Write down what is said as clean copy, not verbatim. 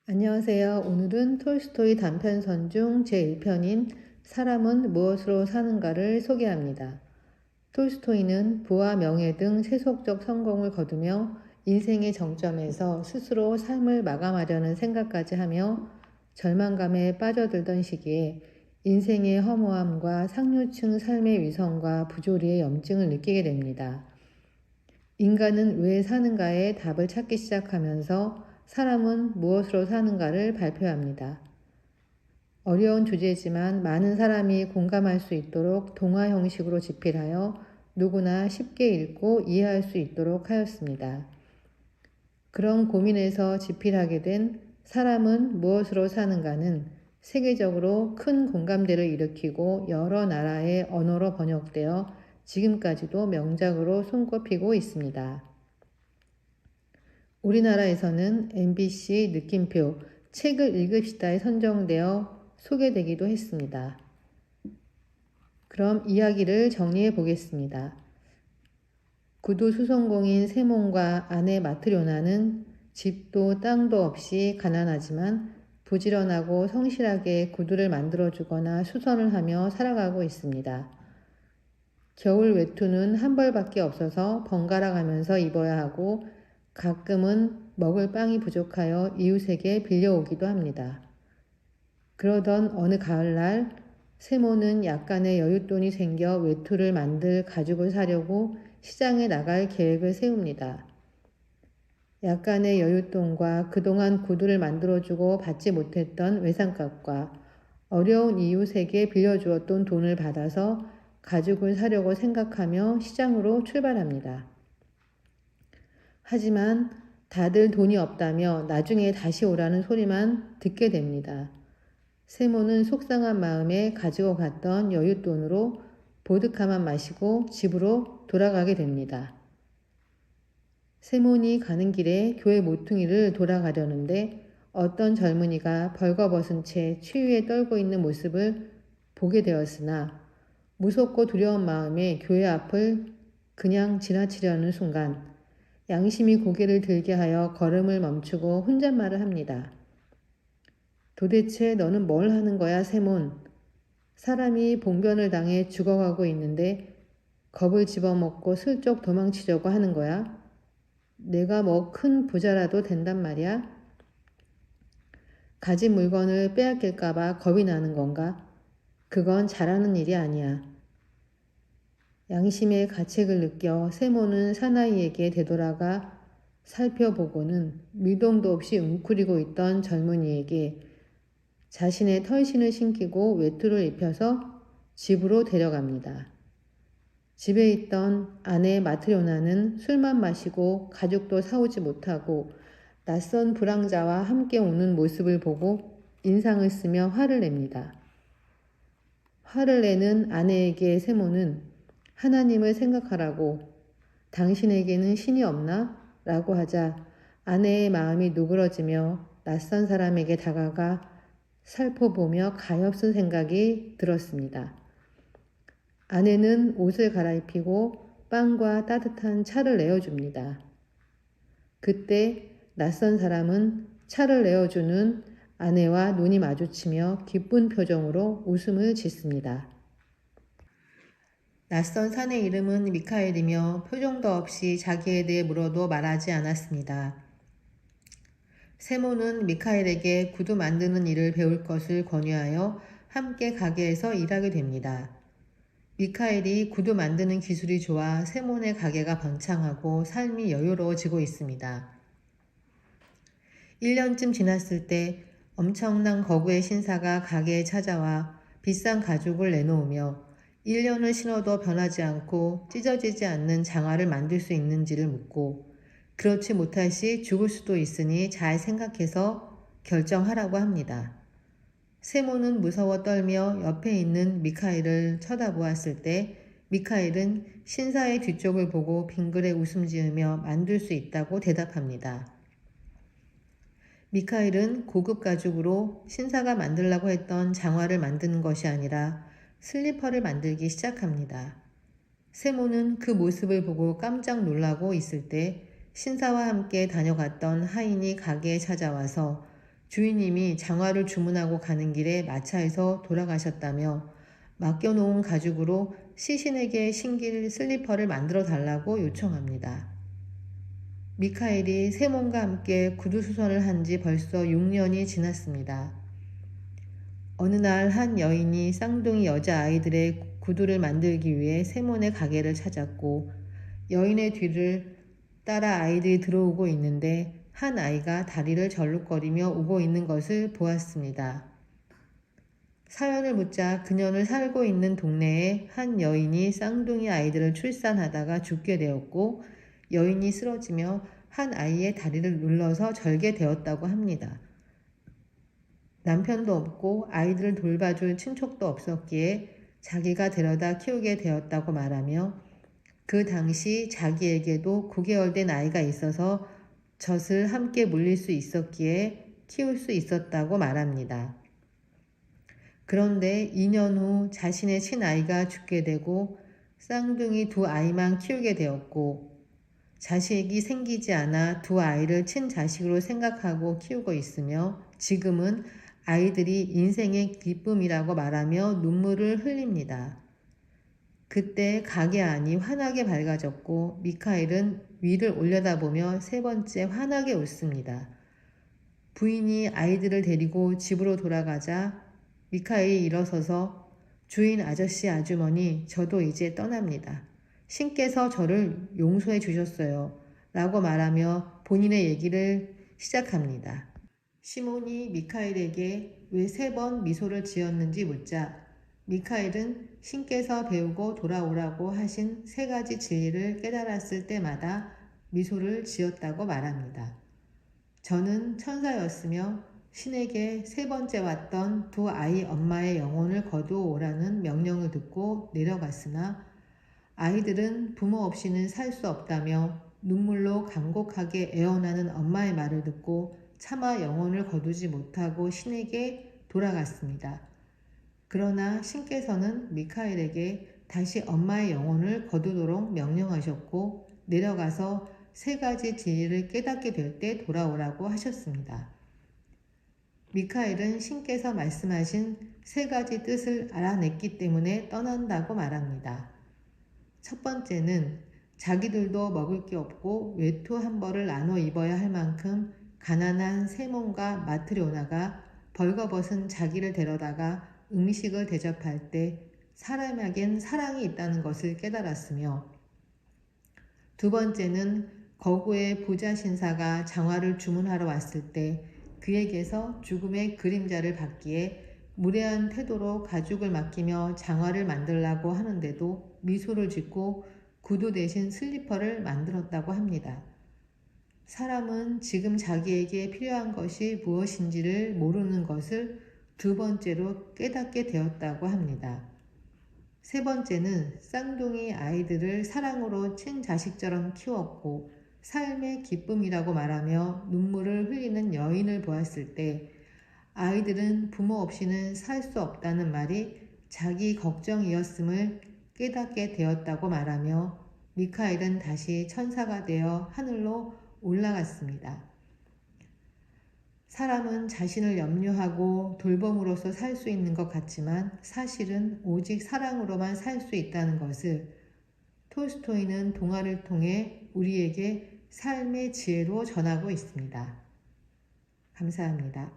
안녕하세요. 오늘은 톨스토이 단편선 중 제1편인 사람은 무엇으로 사는가를 소개합니다. 톨스토이는 부와 명예 등 세속적 성공을 거두며 인생의 정점에서 스스로 삶을 마감하려는 생각까지 하며 절망감에 빠져들던 시기에 인생의 허무함과 상류층 삶의 위선과 부조리의 염증을 느끼게 됩니다. 인간은 왜 사는가에 답을 찾기 시작하면서 사람은 무엇으로 사는가를 발표합니다. 어려운 주제지만 많은 사람이 공감할 수 있도록 동화 형식으로 집필하여 누구나 쉽게 읽고 이해할 수 있도록 하였습니다. 그런 고민에서 집필하게 된 사람은 무엇으로 사는가는 세계적으로 큰 공감대를 일으키고 여러 나라의 언어로 번역되어 지금까지도 명작으로 손꼽히고 있습니다. 우리나라에서는 MBC 느낌표 책을 읽읍시다에 선정되어 소개되기도 했습니다. 그럼 이야기를 정리해 보겠습니다. 구두 수성공인 세몬과 아내 마트료나는 집도 땅도 없이 가난하지만 부지런하고 성실하게 구두를 만들어주거나 수선을 하며 살아가고 있습니다. 겨울 외투는 한 벌밖에 없어서 번갈아 가면서 입어야 하고 가끔은 먹을 빵이 부족하여 이웃에게 빌려오기도 합니다. 그러던 어느 가을날 세모는 약간의 여윳돈이 생겨 외투를 만들 가죽을 사려고 시장에 나갈 계획을 세웁니다. 약간의 여윳돈과 그동안 구두를 만들어주고 받지 못했던 외상값과 어려운 이웃에게 빌려주었던 돈을 받아서 가죽을 사려고 생각하며 시장으로 출발합니다. 하지만 다들 돈이 없다며 나중에 다시 오라는 소리만 듣게 됩니다. 세모는 속상한 마음에 가지고 갔던 여윳돈으로 보드카만 마시고 집으로 돌아가게 됩니다. 세몬이 가는 길에 교회 모퉁이를 돌아가려는데 어떤 젊은이가 벌거벗은 채 추위에 떨고 있는 모습을 보게 되었으나 무섭고 두려운 마음에 교회 앞을 그냥 지나치려는 순간 양심이 고개를 들게 하여 걸음을 멈추고 혼잣말을 합니다. 도대체 너는 뭘 하는 거야, 세몬? 사람이 봉변을 당해 죽어가고 있는데 겁을 집어먹고 슬쩍 도망치려고 하는 거야? 내가 뭐 큰 부자라도 된단 말이야? 가진 물건을 빼앗길까봐 겁이 나는 건가? 그건 잘하는 일이 아니야. 양심의 가책을 느껴 세모는 사나이에게 되돌아가 살펴보고는 미동도 없이 웅크리고 있던 젊은이에게 자신의 털신을 신기고 외투를 입혀서 집으로 데려갑니다. 집에 있던 아내 마트료나는 술만 마시고 가죽도 사오지 못하고 낯선 불황자와 함께 오는 모습을 보고 인상을 쓰며 화를 냅니다. 화를 내는 아내에게 세모는 하나님을 생각하라고, 당신에게는 신이 없나? 라고 하자 아내의 마음이 누그러지며 낯선 사람에게 다가가 살펴보며 가엾은 생각이 들었습니다. 아내는 옷을 갈아입히고 빵과 따뜻한 차를 내어줍니다. 그때 낯선 사람은 차를 내어주는 아내와 눈이 마주치며 기쁜 표정으로 웃음을 짓습니다. 낯선 산의 이름은 미카엘이며 표정도 없이 자기에 대해 물어도 말하지 않았습니다. 세모는 미카엘에게 구두 만드는 일을 배울 것을 권유하여 함께 가게에서 일하게 됩니다. 미카엘이 구두 만드는 기술이 좋아 세몬의 가게가 번창하고 삶이 여유로워지고 있습니다. 1년쯤 지났을 때 엄청난 거구의 신사가 가게에 찾아와 비싼 가죽을 내놓으며 1년을 신어도 변하지 않고 찢어지지 않는 장화를 만들 수 있는지를 묻고 그렇지 못할 시 죽을 수도 있으니 잘 생각해서 결정하라고 합니다. 세모는 무서워 떨며 옆에 있는 미카엘을 쳐다보았을 때 미카엘은 신사의 뒤쪽을 보고 빙그레 웃음 지으며 만들 수 있다고 대답합니다. 미카엘은 고급 가죽으로 신사가 만들라고 했던 장화를 만드는 것이 아니라 슬리퍼를 만들기 시작합니다. 세모는 그 모습을 보고 깜짝 놀라고 있을 때 신사와 함께 다녀갔던 하인이 가게에 찾아와서 주인님이 장화를 주문하고 가는 길에 마차에서 돌아가셨다며 맡겨놓은 가죽으로 시신에게 신길 슬리퍼를 만들어 달라고 요청합니다. 미카엘이 세몬과 함께 구두수선을 한 지 벌써 6년이 지났습니다. 어느 날 한 여인이 쌍둥이 여자아이들의 구두를 만들기 위해 세몬의 가게를 찾았고 여인의 뒤를 따라 아이들이 들어오고 있는데 한 아이가 다리를 절룩거리며 오고 있는 것을 보았습니다. 사연을 묻자 그녀는 살고 있는 동네에 한 여인이 쌍둥이 아이들을 출산하다가 죽게 되었고 여인이 쓰러지며 한 아이의 다리를 눌러서 절게 되었다고 합니다. 남편도 없고 아이들을 돌봐줄 친척도 없었기에 자기가 데려다 키우게 되었다고 말하며 그 당시 자기에게도 9개월 된 아이가 있어서 젖을 함께 물릴 수 있었기에 키울 수 있었다고 말합니다. 그런데 2년 후 자신의 친아이가 죽게 되고 쌍둥이 두 아이만 키우게 되었고 자식이 생기지 않아 두 아이를 친자식으로 생각하고 키우고 있으며 지금은 아이들이 인생의 기쁨이라고 말하며 눈물을 흘립니다. 그때 가게 안이 환하게 밝아졌고 미카엘은 위를 올려다보며 세 번째 환하게 웃습니다. 부인이 아이들을 데리고 집으로 돌아가자 미카엘이 일어서서 주인 아저씨 아주머니 저도 이제 떠납니다. 신께서 저를 용서해 주셨어요. 라고 말하며 본인의 얘기를 시작합니다. 시몬이 미카엘에게 왜 3번 미소를 지었는지 묻자 미카엘은 신께서 배우고 돌아오라고 하신 3가지 진리를 깨달았을 때마다 미소를 지었다고 말합니다. 저는 천사였으며 신에게 3번째 왔던 두 아이 엄마의 영혼을 거두어오라는 명령을 듣고 내려갔으나 아이들은 부모 없이는 살 수 없다며 눈물로 간곡하게 애원하는 엄마의 말을 듣고 차마 영혼을 거두지 못하고 신에게 돌아갔습니다. 그러나 신께서는 미카엘에게 다시 엄마의 영혼을 거두도록 명령하셨고 내려가서 3가지 진리를 깨닫게 될 때 돌아오라고 하셨습니다. 미카엘은 신께서 말씀하신 3가지 뜻을 알아냈기 때문에 떠난다고 말합니다. 첫 번째는 자기들도 먹을 게 없고 외투 한 벌을 나눠 입어야 할 만큼 가난한 세몬과 마트료나가 벌거벗은 자기를 데려다가 음식을 대접할 때 사람에겐 사랑이 있다는 것을 깨달았으며 두 번째는 거구의 부자 신사가 장화를 주문하러 왔을 때 그에게서 죽음의 그림자를 받기에 무례한 태도로 가죽을 맡기며 장화를 만들라고 하는데도 미소를 짓고 구두 대신 슬리퍼를 만들었다고 합니다. 사람은 지금 자기에게 필요한 것이 무엇인지를 모르는 것을 두 번째로 깨닫게 되었다고 합니다. 세 번째는 쌍둥이 아이들을 사랑으로 친자식처럼 키웠고 삶의 기쁨이라고 말하며 눈물을 흘리는 여인을 보았을 때 아이들은 부모 없이는 살 수 없다는 말이 자기 걱정이었음을 깨닫게 되었다고 말하며 미카엘은 다시 천사가 되어 하늘로 올라갔습니다. 사람은 자신을 염려하고 돌봄으로써 살 수 있는 것 같지만 사실은 오직 사랑으로만 살 수 있다는 것을 톨스토이는 동화를 통해 우리에게 삶의 지혜로 전하고 있습니다. 감사합니다.